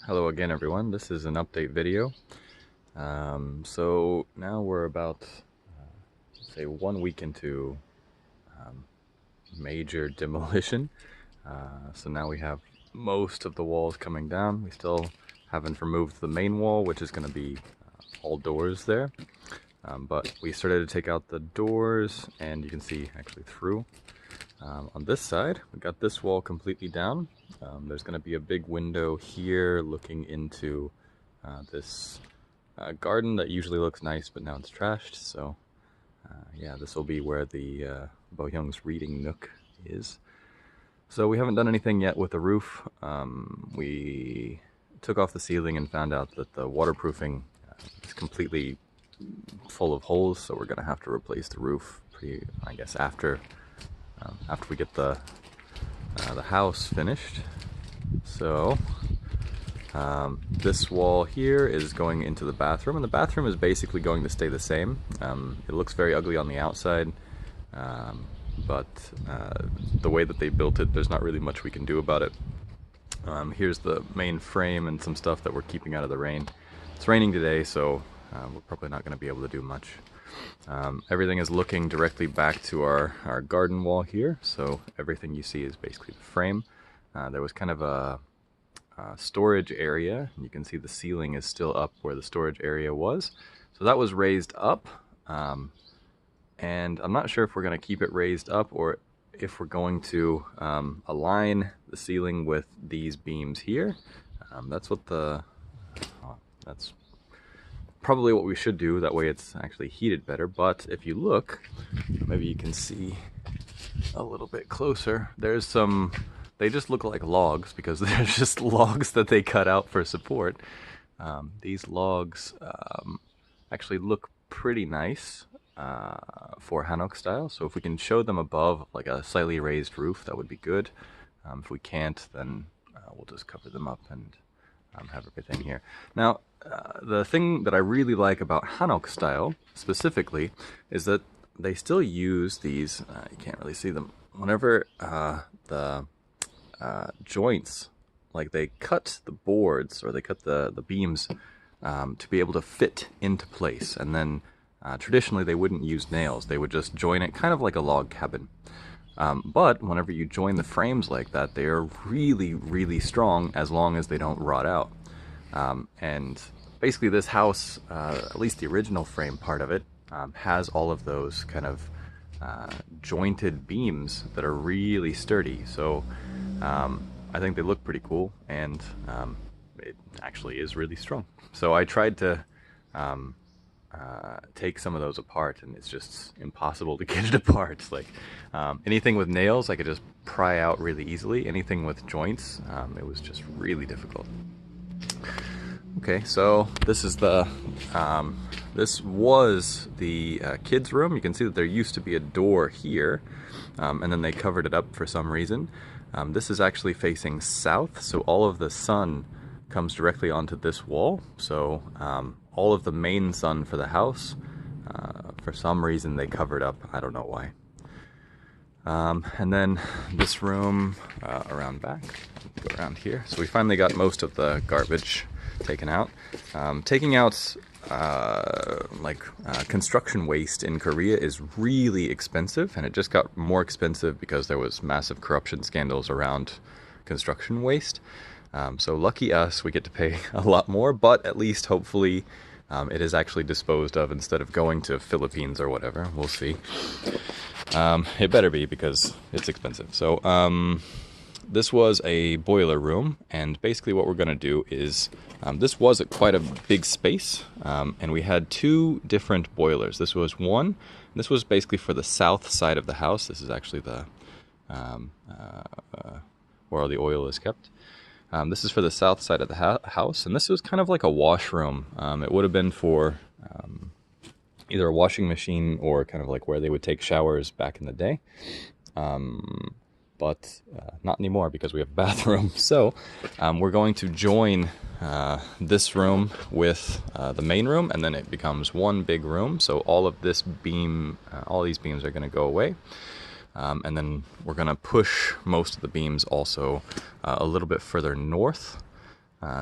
Hello again, everyone. This is an update video. So now we're about, say, 1 week into major demolition. So now we have most of the walls coming down. We still haven't removed the main wall, which is going to be all doors there. But we started to take out the doors, and you can see actually through. On this side, we got this wall completely down. There's going to be a big window here looking into this garden that usually looks nice, but now it's trashed. So yeah, this will be where the Bohyung's reading nook is. So we haven't done anything yet with the roof. We took off the ceiling and found out that the waterproofing is completely full of holes, so we're going to have to replace the roof I guess after we get the house finished. So this wall here is going into the bathroom, and the bathroom is basically going to stay the same. It looks very ugly on the outside, but the way that they built it, there's not really much we can do about it. Here's the main frame and some stuff that we're keeping out of the rain. It's raining today, so we're probably not going to be able to do much. Everything is looking directly back to our garden wall here, so everything you see is basically the frame. There was kind of a storage area, and you can see the ceiling is still up where the storage area was. So that was raised up, and I'm not sure if we're going to keep it raised up or if we're going to align the ceiling with these beams here. That's probably what we should do. That way it's actually heated better. But if you look, maybe you can see a little bit closer, there's some, they just look like logs because they're just logs that they cut out for support. These logs actually look pretty nice for Hanok style, so if we can show them above like a slightly raised roof, that would be good. If we can't, then we'll just cover them up and have everything here. Now, the thing that I really like about Hanok style specifically is that they still use these, you can't really see them, whenever the joints, like they cut the boards or they cut the beams to be able to fit into place, and then traditionally they wouldn't use nails, they would just join it kind of like a log cabin. But whenever you join the frames like that, they are really, really strong as long as they don't rot out. And basically this house, at least the original frame part of it, has all of those kind of jointed beams that are really sturdy. So I think they look pretty cool, and it actually is really strong. So I tried to take some of those apart, and it's just impossible to get it apart. Like anything with nails I could just pry out really easily. Anything with joints, it was just really difficult. Okay, so this is the this was the kids' room. You can see that there used to be a door here, and then they covered it up for some reason. This is actually facing south, so all of the sun comes directly onto this wall. So all of the main sun for the house, for some reason they covered up. I don't know why. And then this room around back, go around here. So we finally got most of the garbage taken out. Taking out construction waste in Korea is really expensive, and it just got more expensive because there was massive corruption scandals around construction waste. So lucky us, we get to pay a lot more, but at least hopefully it is actually disposed of instead of going to Philippines or whatever. We'll see. It better be, because it's expensive. So this was a boiler room, and basically what we're going to do is, this was quite a big space, and we had two different boilers. This was one, this was basically for the south side of the house. This is actually the where all the oil is kept. This is for the south side of the house, and this was kind of like a washroom. It would have been for either a washing machine or kind of like where they would take showers back in the day. But not anymore because we have a bathroom. So we're going to join this room with the main room, and then it becomes one big room. So all of this beam, all these beams are going to go away. And then we're going to push most of the beams also a little bit further north.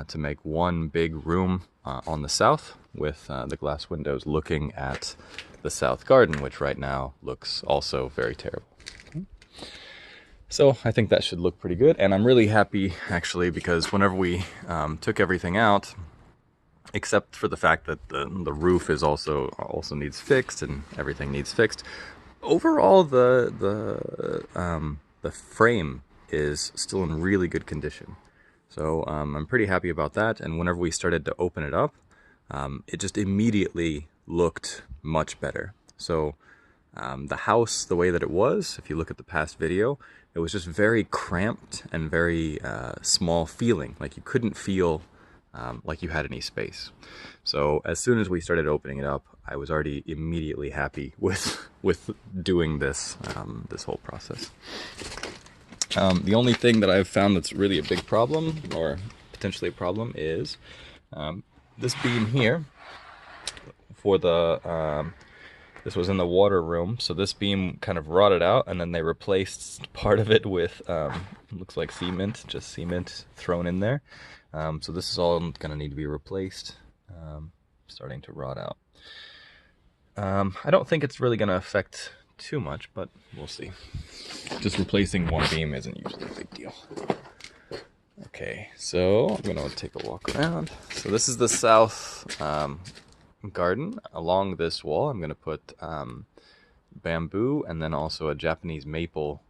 to make one big room on the south with the glass windows looking at the south garden, which right now looks also very terrible. So I think that should look pretty good, and I'm really happy actually, because whenever we took everything out, except for the fact that the roof is also needs fixed and everything needs fixed, overall the frame is still in really good condition. So I'm pretty happy about that, and whenever we started to open it up, it just immediately looked much better. So the house, the way that it was, if you look at the past video, it was just very cramped and very small feeling, like you couldn't feel like you had any space. So as soon as we started opening it up, I was already immediately happy with doing this this whole process. The only thing that I've found that's really a big problem, or potentially a problem, is this beam here for the this was in the water room, so this beam kind of rotted out, and then they replaced part of it with looks like cement, just cement thrown in there. So this is all gonna need to be replaced, starting to rot out. I don't think it's really gonna affect too much, but we'll see. Just replacing one beam isn't usually a big deal. Okay, so I'm gonna take a walk around. So this is the south garden. Along this wall, I'm gonna put bamboo and then also a Japanese maple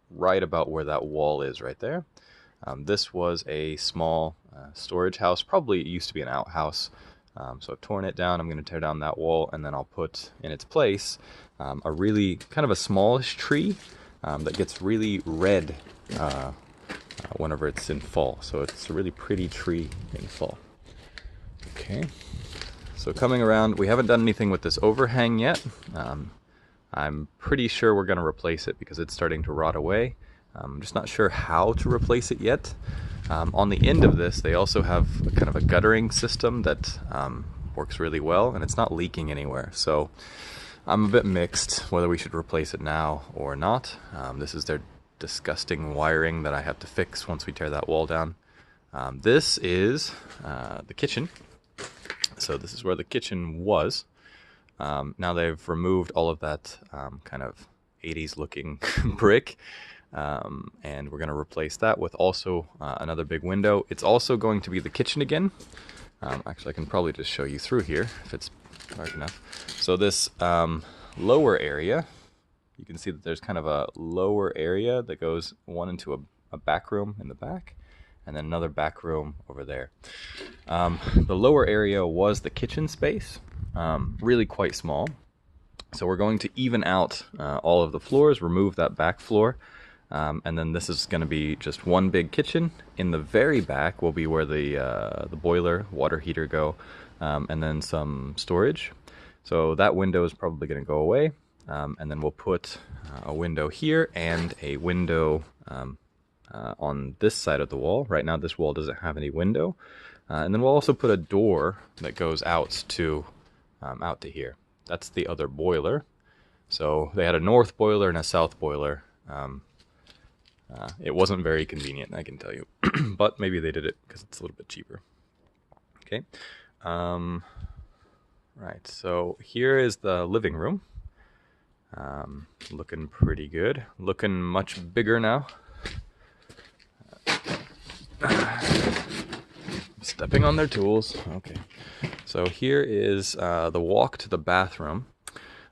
right about where that wall is right there. This was a small storage house. Probably it used to be an outhouse. So I've torn it down. I'm going to tear down that wall, and then I'll put in its place a really kind of a smallish tree that gets really red whenever it's in fall. So it's a really pretty tree in fall. Okay. So coming around, we haven't done anything with this overhang yet. I'm pretty sure we're going to replace it because it's starting to rot away. I'm just not sure how to replace it yet. On the end of this, they also have kind of a guttering system that works really well, and it's not leaking anywhere. So I'm a bit mixed whether we should replace it now or not. This is their disgusting wiring that I have to fix once we tear that wall down. This is the kitchen. So this is where the kitchen was. Now they've removed all of that kind of 80s looking brick. And we're going to replace that with also another big window. It's also going to be the kitchen again. Actually, I can probably just show you through here if it's dark enough. So this lower area, you can see that there's kind of a lower area that goes one into a back room in the back, and then another back room over there. The lower area was the kitchen space, really quite small. So we're going to even out all of the floors, remove that back floor. And then this is going to be just one big kitchen. In the very back will be where the boiler, water heater go, and then some storage. So that window is probably going to go away. And then we'll put a window here and a window on this side of the wall. Right now this wall doesn't have any window. And then we'll also put a door that goes out to here. That's the other boiler. So they had a north boiler and a south boiler. It wasn't very convenient, I can tell you, but maybe they did it because it's a little bit cheaper. Okay, right, so here is the living room. Looking pretty good, looking much bigger now. Stepping on their tools. Okay, so here is the walk to the bathroom.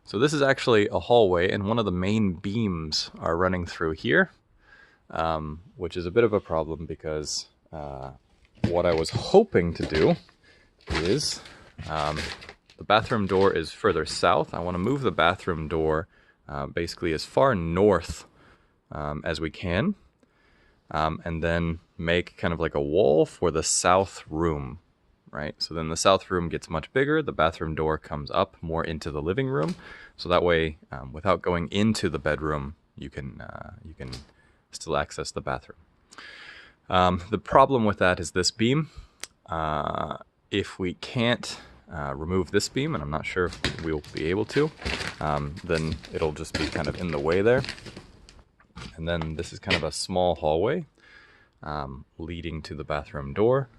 So this is actually a hallway, and one of the main beams are running through here. Which is a bit of a problem because what I was hoping to do is the bathroom door is further south. I want to move the bathroom door basically as far north as we can, and then make kind of like a wall for the south room, right? So then the south room gets much bigger. The bathroom door comes up more into the living room, so that way without going into the bedroom you can still access the bathroom. The problem with that is this beam. If we can't remove this beam, and I'm not sure if we'll be able to, then it'll just be kind of in the way there. And then this is kind of a small hallway. leading to the bathroom door,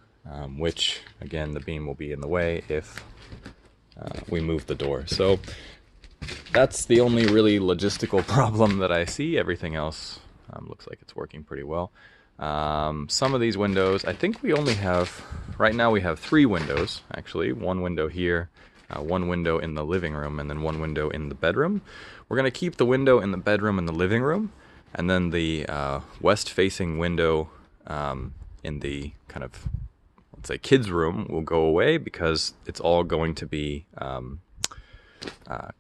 which again the beam will be in the way if we move the door. So that's the only really logistical problem that I see. Everything else looks like it's working pretty well. Some of these windows, I think we only have, right now we have 3 windows actually. One window here, one window in the living room, and then one window in the bedroom. We're going to keep the window in the bedroom and the living room, and then the west-facing window in the kind of, let's say, kids' room will go away because it's all going to be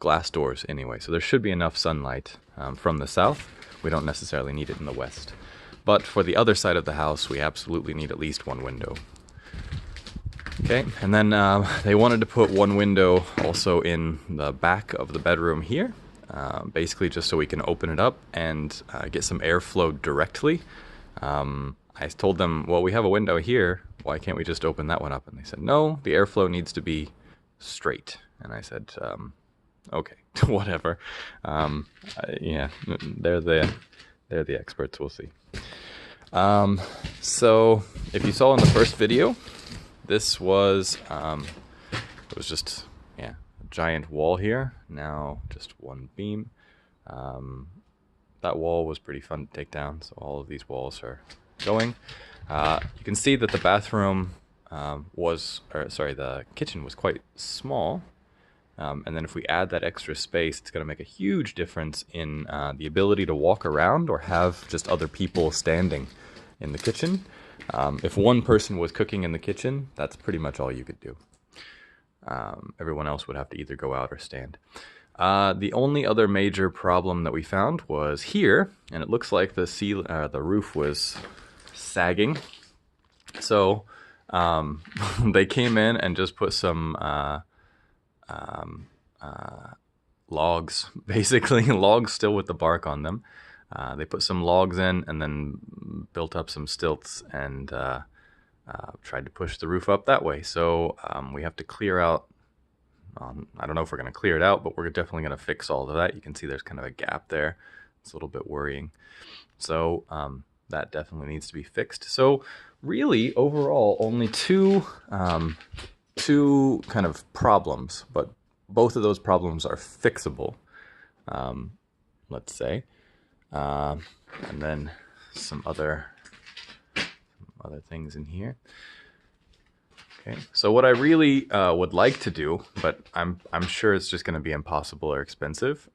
glass doors anyway. So there should be enough sunlight from the south. We don't necessarily need it in the west. But for the other side of the house, we absolutely need at least one window. Okay, and then they wanted to put one window also in the back of the bedroom here, basically just so we can open it up and get some airflow directly. I told them, well, we have a window here, why can't we just open that one up? And they said, no, the airflow needs to be straight. And I said, okay, whatever. Yeah, they're the experts, we'll see. So if you saw in the first video, this was, it was just, yeah, a giant wall here. Now just one beam. That wall was pretty fun to take down, so all of these walls are going. You can see that the bathroom the kitchen was quite small. And then if we add that extra space, it's going to make a huge difference in the ability to walk around or have just other people standing in the kitchen. If one person was cooking in the kitchen, that's pretty much all you could do. Everyone else would have to either go out or stand. The only other major problem that we found was here, and it looks like the roof was sagging. So they came in and just put some logs, basically logs still with the bark on them. They put some logs in and then built up some stilts and tried to push the roof up that way. So we have to clear out, I don't know if we're going to clear it out, but we're definitely going to fix all of that. You can see there's kind of a gap there. It's a little bit worrying. So that definitely needs to be fixed. So really, overall, only two kind of problems, but both of those problems are fixable, let's say. And then some other things in here. Okay, so what I really would like to do, but I'm sure it's just going to be impossible or expensive,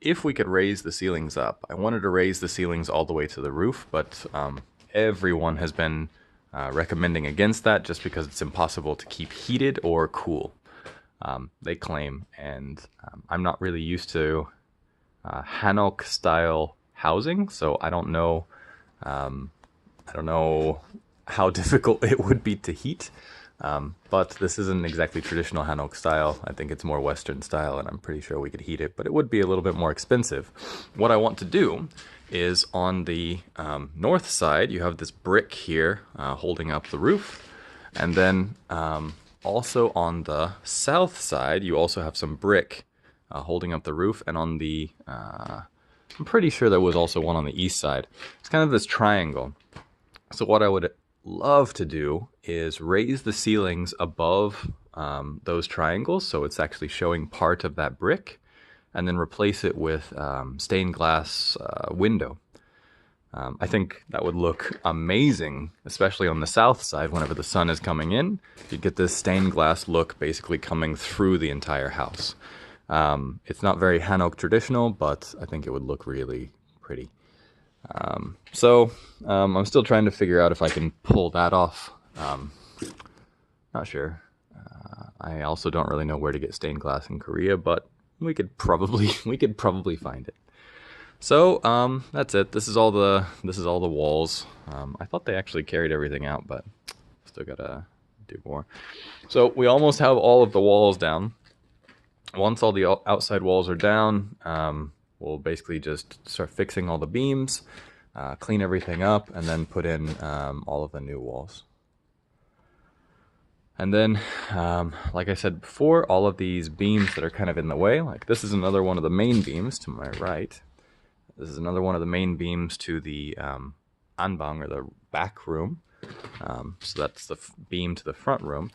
if we could raise the ceilings up. I wanted to raise the ceilings all the way to the roof, but everyone has been recommending against that just because it's impossible to keep heated or cool, they claim. And I'm not really used to Hanok style housing, so I don't know how difficult it would be to heat. But this isn't exactly traditional Hanok style. I think it's more Western style, and I'm pretty sure we could heat it, but it would be a little bit more expensive. What I want to do is on the north side, you have this brick here holding up the roof. And then also on the south side, you also have some brick holding up the roof. And on the, I'm pretty sure there was also one on the east side. It's kind of this triangle. So what I would love to do is raise the ceilings above those triangles, so it's actually showing part of that brick, and then replace it with stained glass window. I think that would look amazing, especially on the south side whenever the sun is coming in. You get this stained glass look basically coming through the entire house. It's not very Hanok traditional, but I think it would look really pretty. So I'm still trying to figure out if I can pull that off. Not sure. I also don't really know where to get stained glass in Korea, but we could probably find it. So that's it. This is all the walls. I thought they actually carried everything out, but still gotta do more. So we almost have all of the walls down. Once all the outside walls are down, we'll basically just start fixing all the beams, clean everything up, and then put in all of the new walls. And then, like I said before, all of these beams that are kind of in the way, like this is another one of the main beams to my right. This is another one of the main beams to the anbang, or the back room. So that's the beam to the front room.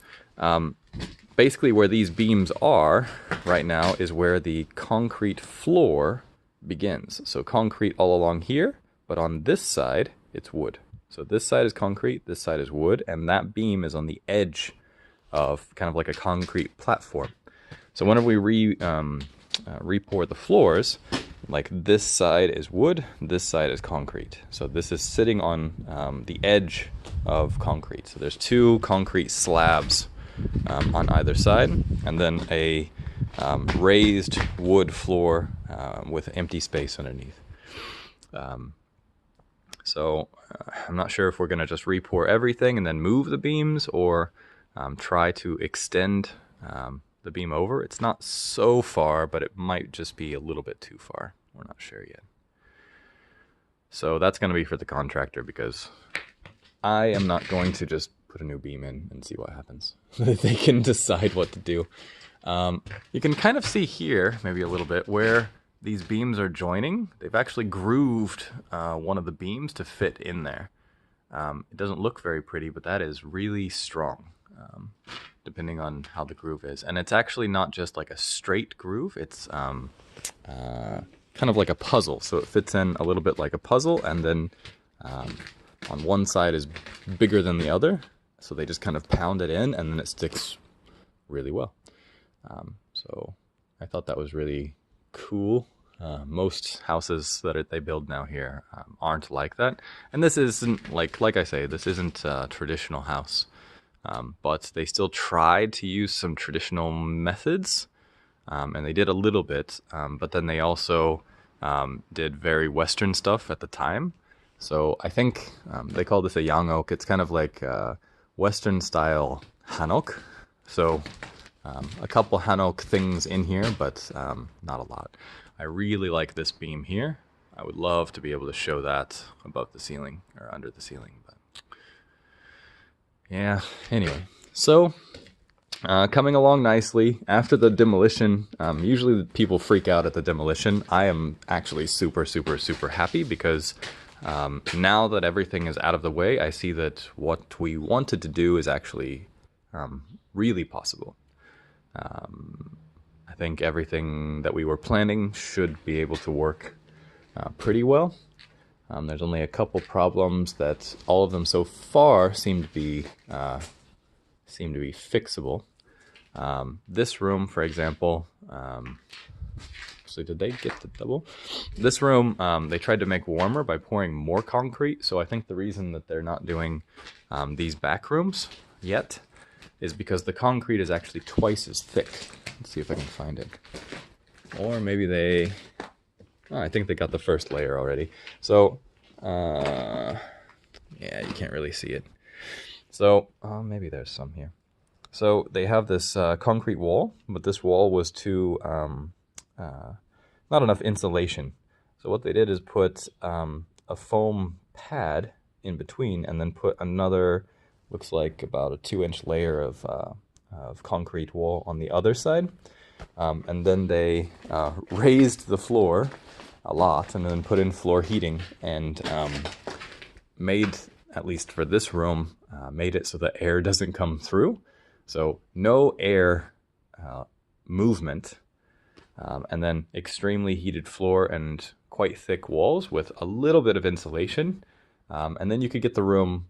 Basically, where these beams are right now is where the concrete floor begins. So concrete all along here, but on this side, it's wood. So this side is concrete, this side is wood, and that beam is on the edge of kind of like a concrete platform. So whenever we re-pour the floors, like this side is wood, this side is concrete. So this is sitting on the edge of concrete. So there's two concrete slabs on either side, and then a raised wood floor with empty space underneath. So I'm not sure if we're going to just re-pour everything and then move the beams, or try to extend the beam over. It's not so far, but it might just be a little bit too far. We're not sure yet. So that's going to be for the contractor, because I am not going to just put a new beam in and see what happens. They can decide what to do. You can kind of see here, maybe a little bit, where these beams are joining. They've actually grooved one of the beams to fit in there. It doesn't look very pretty, but that is really strong, depending on how the groove is. And it's actually not just like a straight groove, it's kind of like a puzzle. So it fits in a little bit like a puzzle, and then on one side is bigger than the other. So they just kind of pound it in, and then it sticks really well. So I thought that was really cool. Most houses that they build now here aren't like that. And this isn't, like I say, this isn't a traditional house. But they still tried to use some traditional methods, and they did a little bit, but then they also did very Western stuff at the time. So I think they call this a Hanok. It's kind of like Western style Hanok. So a couple Hanok things in here, but not a lot. I really like this beam here. I would love to be able to show that above the ceiling or under the ceiling, but yeah, anyway. So coming along nicely after the demolition. Usually people freak out at the demolition. I am actually super happy, because now that everything is out of the way, I see that what we wanted to do is actually really possible. I think everything that we were planning should be able to work pretty well. There's only a couple problems that all of them so far seem to be fixable. This room, for example, so did they get the double? This room, they tried to make warmer by pouring more concrete. So I think the reason that they're not doing these back rooms yet is because the concrete is actually twice as thick. Let's see if I can find it. Or maybe they... Oh, I think they got the first layer already. So, yeah, you can't really see it. So, maybe there's some here. So they have this concrete wall, but this wall was too... not enough insulation. So what they did is put a foam pad in between, and then put another, looks like about a 2-inch layer of concrete wall on the other side. And then they raised the floor a lot, and then put in floor heating, and made, at least for this room, made it so that air doesn't come through. So no air movement, and then extremely heated floor and quite thick walls with a little bit of insulation. And then you could get the room,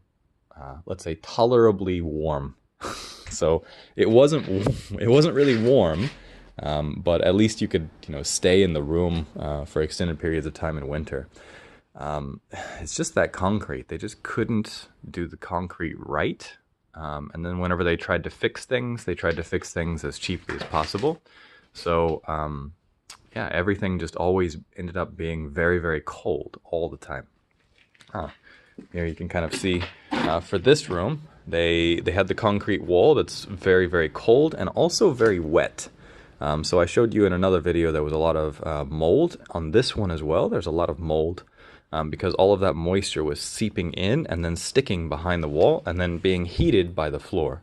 let's say, tolerably warm. So it wasn't really warm, but at least you could, stay in the room for extended periods of time in winter. It's just that concrete. They just couldn't do the concrete right. And then whenever they tried to fix things, they tried to fix things as cheaply as possible. So, yeah, everything just always ended up being very, very cold all the time. Here you can kind of see, for this room, they had the concrete wall that's very, very cold and also very wet. So I showed you in another video there was a lot of mold. On this one as well, there's a lot of mold, because all of that moisture was seeping in and then sticking behind the wall and then being heated by the floor.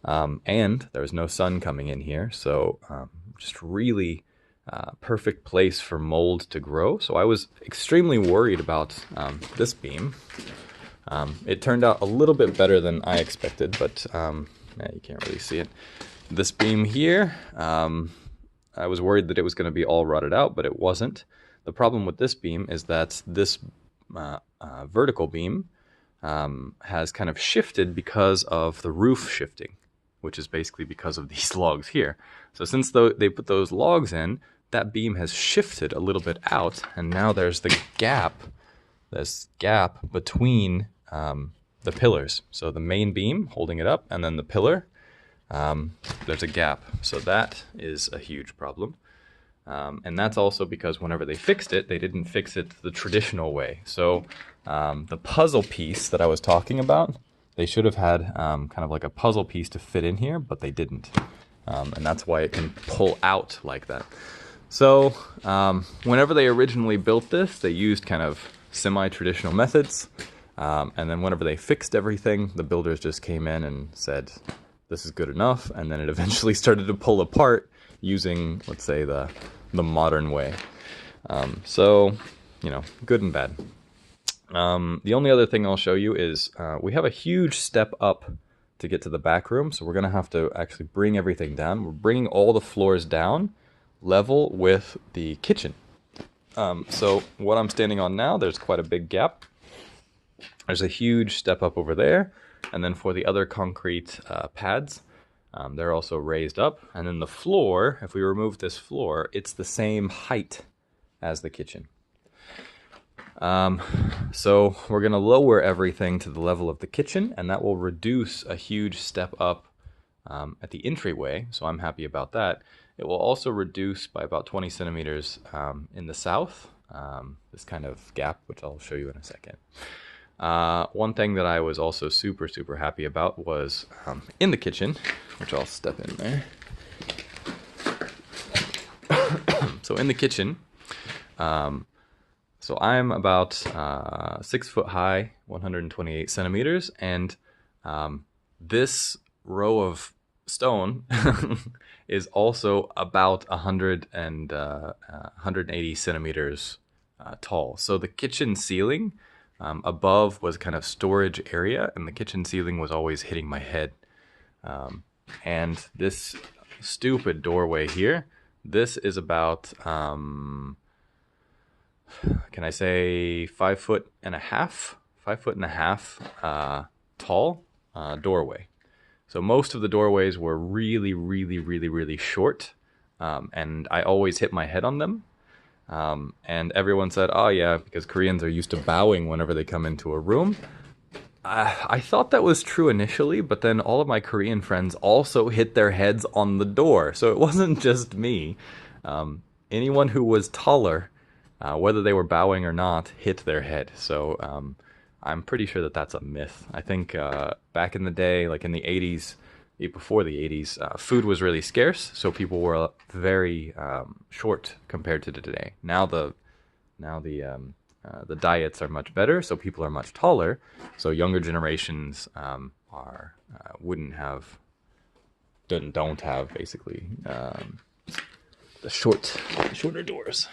And there was no sun coming in here, so just really perfect place for mold to grow. So I was extremely worried about this beam. It turned out a little bit better than I expected, but you can't really see it. This beam here, I was worried that it was going to be all rotted out, but it wasn't. The problem with this beam is that this vertical beam has kind of shifted because of the roof shifting, which is basically because of these logs here. So since they put those logs in, that beam has shifted a little bit out, and now there's the gap, this gap between the pillars. So the main beam holding it up, and then the pillar, there's a gap. So that is a huge problem. And that's also because whenever they fixed it, they didn't fix it the traditional way. So the puzzle piece that I was talking about, they should have had kind of like a puzzle piece to fit in here, but they didn't. And that's why it can pull out like that. So whenever they originally built this, they used kind of semi-traditional methods. And then whenever they fixed everything, the builders just came in and said, this is good enough. And then it eventually started to pull apart using, let's say, the modern way. So, you know, good and bad. The only other thing I'll show you is we have a huge step up to get to the back room. So we're going to have to actually bring everything down. We're bringing all the floors down level with the kitchen. So what I'm standing on now, there's quite a big gap. There's a huge step up over there. And then for the other concrete pads, they're also raised up. And then the floor, if we remove this floor, it's the same height as the kitchen. So we're going to lower everything to the level of the kitchen, and that will reduce a huge step up at the entryway. So I'm happy about that. It will also reduce by about 20 centimeters in the south, this kind of gap, which I'll show you in a second. One thing that I was also super, super happy about was in the kitchen, which I'll step in there. So in the kitchen, so I'm about 6 foot high, 128 centimeters, and this row of stone is also about 180 centimeters tall. So the kitchen ceiling above was kind of storage area, and the kitchen ceiling was always hitting my head. And this stupid doorway here, this is about, can I say 5 foot and a half? 5 foot and a half tall doorway. So most of the doorways were really, really, really, really short, and I always hit my head on them. And everyone said, oh yeah, because Koreans are used to bowing whenever they come into a room. I thought that was true initially, but then all of my Korean friends also hit their heads on the door. So it wasn't just me. Anyone who was taller, whether they were bowing or not, hit their head. So I'm pretty sure that that's a myth. I think back in the day, like in the 80s, before the 80s, food was really scarce, so people were very short compared to today. Now the diets are much better, so people are much taller. So younger generations don't have basically the shorter doors.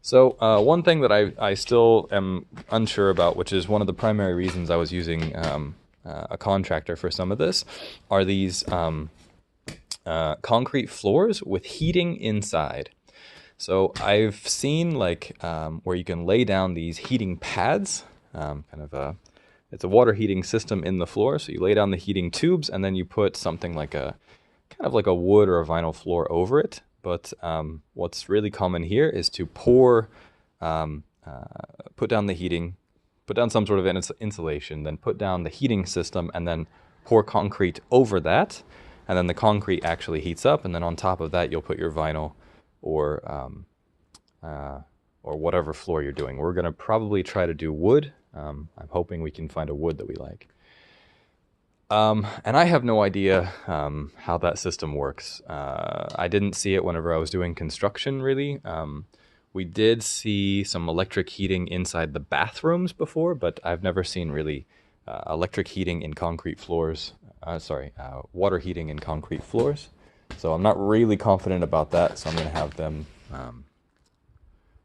So one thing that I still am unsure about, which is one of the primary reasons I was using a contractor for some of this, are these concrete floors with heating inside. So I've seen like where you can lay down these heating pads, it's a water heating system in the floor. So you lay down the heating tubes, and then you put something like a wood or a vinyl floor over it. But what's really common here is to put down the heating, put down some sort of insulation, then put down the heating system, and then pour concrete over that. And then the concrete actually heats up, and then on top of that, you'll put your vinyl or whatever floor you're doing. We're going to probably try to do wood. I'm hoping we can find a wood that we like. And I have no idea how that system works. I didn't see it whenever I was doing construction, really. We did see some electric heating inside the bathrooms before, but I've never seen really electric heating in concrete floors. Water heating in concrete floors. So I'm not really confident about that, so I'm going to have them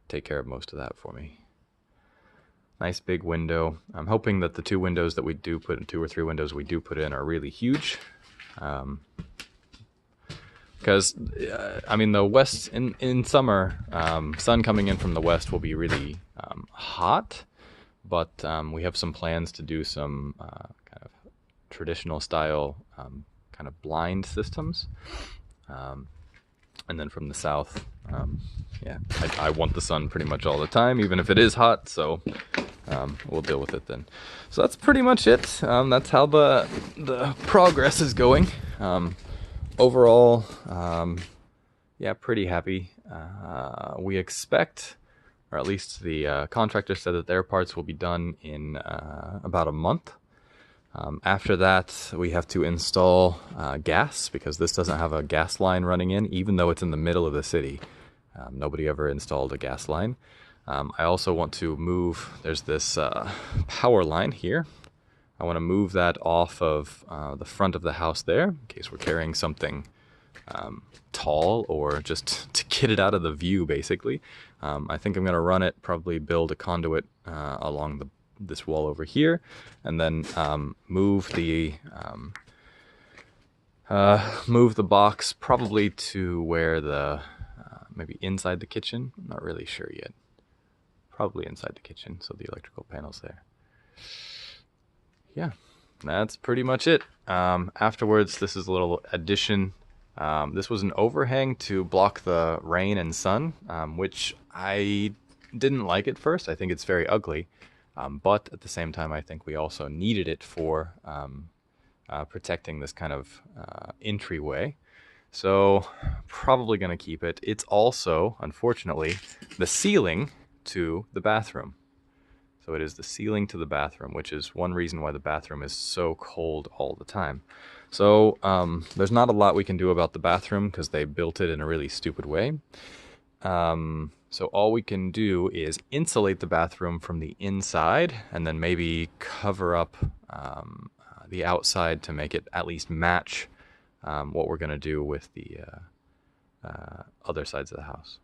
take care of most of that for me. Nice big window. I'm hoping that the 2 windows that we do put in, 2 or 3 windows we do put in, are really huge. Because, I mean, the west, in summer, sun coming in from the west will be really hot, but we have some plans to do some kind of traditional style kind of blind systems. And then from the south, yeah, I want the sun pretty much all the time, even if it is hot, so we'll deal with it then. So that's pretty much it. That's how the progress is going. Overall, yeah, pretty happy. We expect, or at least the contractor said that their parts will be done in about a month. After that, we have to install gas, because this doesn't have a gas line running in, even though it's in the middle of the city. Nobody ever installed a gas line. I also want to move, there's this power line here. I want to move that off of the front of the house there, in case we're carrying something tall, or just to get it out of the view, basically. I think I'm going to run it, probably build a conduit along this wall over here, and then move the box probably to where the maybe inside the kitchen. I'm not really sure yet. Probably inside the kitchen, so the electrical panel's there. Yeah, that's pretty much it. Afterwards, this is a little addition. This was an overhang to block the rain and sun, which I didn't like at first. I think it's very ugly. But at the same time, I think we also needed it for protecting this kind of entryway. So probably going to keep it. It's also, unfortunately, the ceiling to the bathroom. So it is the ceiling to the bathroom, which is one reason why the bathroom is so cold all the time. So there's not a lot we can do about the bathroom, because they built it in a really stupid way. So all we can do is insulate the bathroom from the inside, and then maybe cover up the outside to make it at least match what we're going to do with the other sides of the house.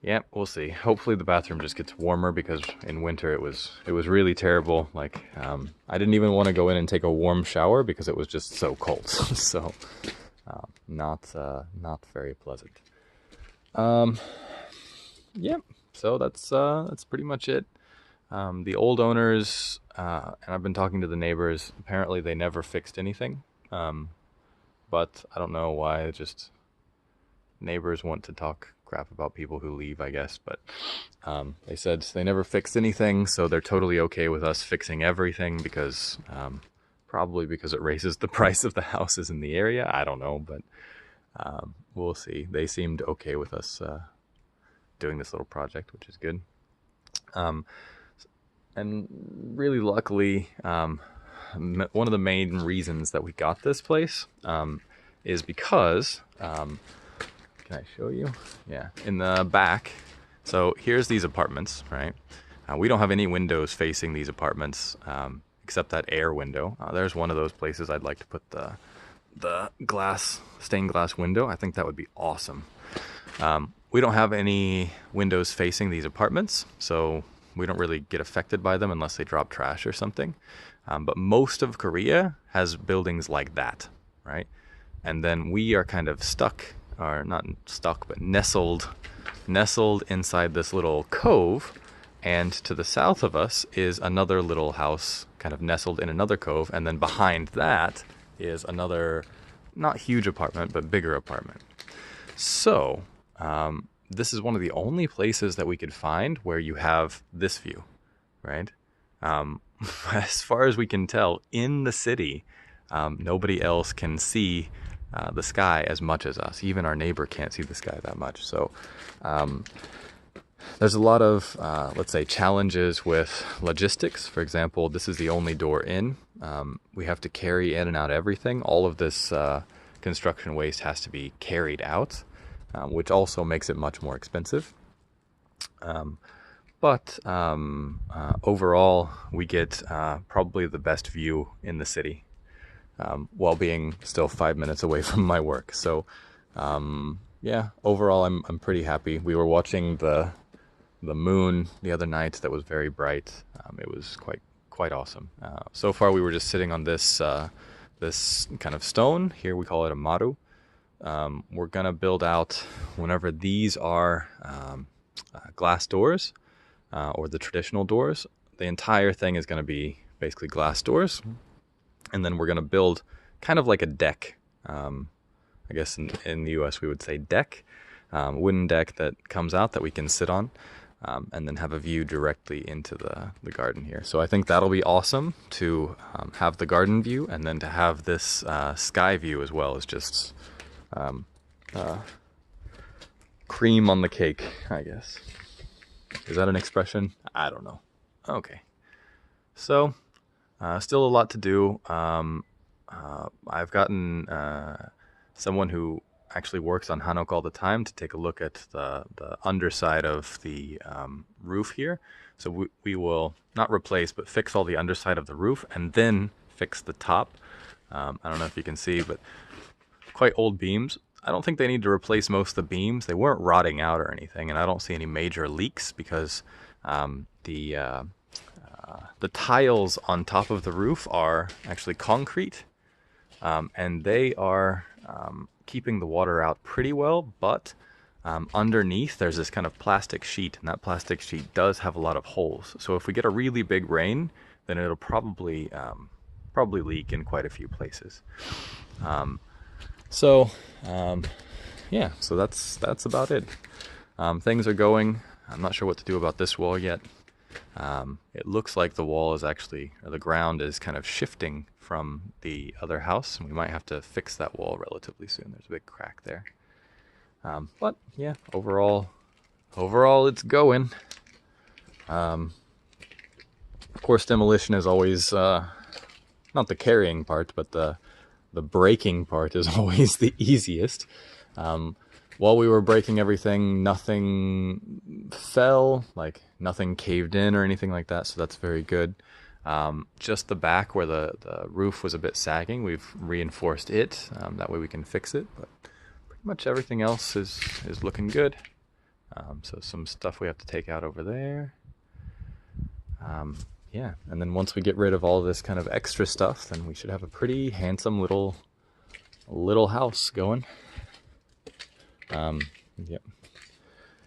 Yeah, we'll see. Hopefully the bathroom just gets warmer, because in winter it was really terrible. Like I didn't even want to go in and take a warm shower because it was just so cold. So not very pleasant. Yeah, so that's pretty much it. The old owners, and I've been talking to the neighbors, apparently they never fixed anything. But I don't know why, just neighbors want to talk crap about people who leave, I guess. But they said they never fixed anything, so they're totally okay with us fixing everything, because probably because it raises the price of the houses in the area. I don't know, but we'll see. They seemed okay with us doing this little project, which is good. And really luckily, one of the main reasons that we got this place is because, can I show you? Yeah, in the back. So here's these apartments, right? We don't have any windows facing these apartments except that air window. There's one of those places I'd like to put the stained glass window. I think that would be awesome. We don't have any windows facing these apartments, so we don't really get affected by them unless they drop trash or something. But most of Korea has buildings like that, right? And then we are kind of stuck, or not stuck, but nestled inside this little cove. And to the south of us is another little house kind of nestled in another cove. And then behind that is another, not huge apartment, but bigger apartment. So this is one of the only places that we could find where you have this view, right? As far as we can tell, in the city, nobody else can see the sky as much as us. Even our neighbor can't see the sky that much. So there's a lot of, let's say, challenges with logistics. For example, this is the only door in. We have to carry in and out everything. All of this construction waste has to be carried out, which also makes it much more expensive. But overall, we get probably the best view in the city. while being still 5 minutes away from my work. So yeah, overall I'm pretty happy. We were watching the moon the other night that was very bright. It was quite awesome. So far we were just sitting on this this kind of stone. Here we call it a maru. We're gonna build out whenever these are glass doors or the traditional doors. The entire thing is gonna be basically glass doors, and then we're gonna build kind of like a deck. I guess in the US we would say deck, wooden deck that comes out that we can sit on. And then have a view directly into the garden here. So I think that'll be awesome to have the garden view, and then to have this sky view as well is just cream on the cake, I guess. Is that an expression? I don't know. Okay. So still a lot to do. I've gotten someone who actually works on Hanok all the time to take a look at the underside of the roof here. So we will not replace, but fix all the underside of the roof, and then fix the top. I don't know if you can see, but quite old beams. I don't think they need to replace most of the beams. They weren't rotting out or anything, and I don't see any major leaks because the tiles on top of the roof are actually concrete, and they are keeping the water out pretty well, but underneath there's this kind of plastic sheet, and that plastic sheet does have a lot of holes. So if we get a really big rain, then it'll probably leak in quite a few places. Yeah, so that's about it. Things are going. I'm not sure what to do about this wall yet. It looks like the wall is actually, or the ground is kind of shifting from the other house, and we might have to fix that wall relatively soon. There's a big crack there. But yeah, overall it's going. Of course, demolition is always not the carrying part, but the breaking part is always the easiest. While we were breaking everything, nothing fell, like nothing caved in or anything like that, so that's very good. Just the back where the roof was a bit sagging, we've reinforced it, that way we can fix it, but pretty much everything else is looking good. So some stuff we have to take out over there. Yeah, and then once we get rid of all this kind of extra stuff, then we should have a pretty handsome little house going. Yep.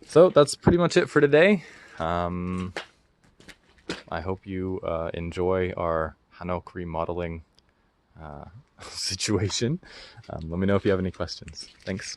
So that's pretty much it for today. I hope you enjoy our Hanok remodeling situation. Let me know if you have any questions. Thanks.